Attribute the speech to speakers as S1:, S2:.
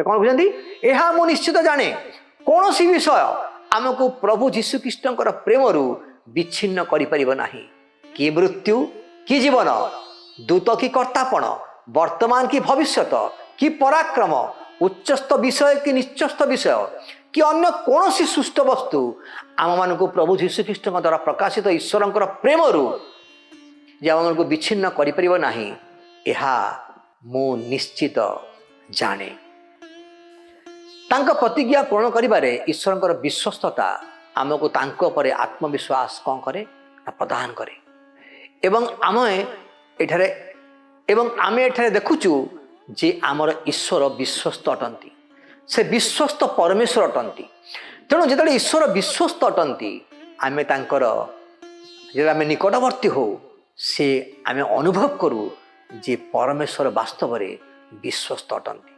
S1: कौन बुझे यह मु निश्चित जाने कौन सी विषय आमको प्रभु जीशुख्रीष्ट प्रेम रु विच्छिन्न करना कि मृत्यु कि जीवन दूत कि कर्तापण वर्तमान कि भविष्यत कि पराक्रम उच्चस्थ विषय कि निच्चस्थ विषय कि अन्य कौन सी सुष्ट वस्तु आम मान प्रभु जीशुख्रीष्ट द्वारा प्रकाशित ईश्वर प्रेम रु जे आम को विच्छिन्न करना यह मु निश्चित जाने तांका प्रतिज्ञा पूर्ण करिबारे ईश्वर विश्वस्तता आमको तांको परे आत्मविश्वास कौन करे प्रदान करे एवं आमे एठारे देखुचु जे आमर ईश्वर विश्वस्त अटंती से विश्वस्त परमेश्वर अटंती तेणु जो ईश्वर विश्वस्त अटंती आमे तांकर जो आमे निकटवर्ती हो से आमे अनुभव करू जे परमेश्वर वास्तव में विश्वस्त अटंती।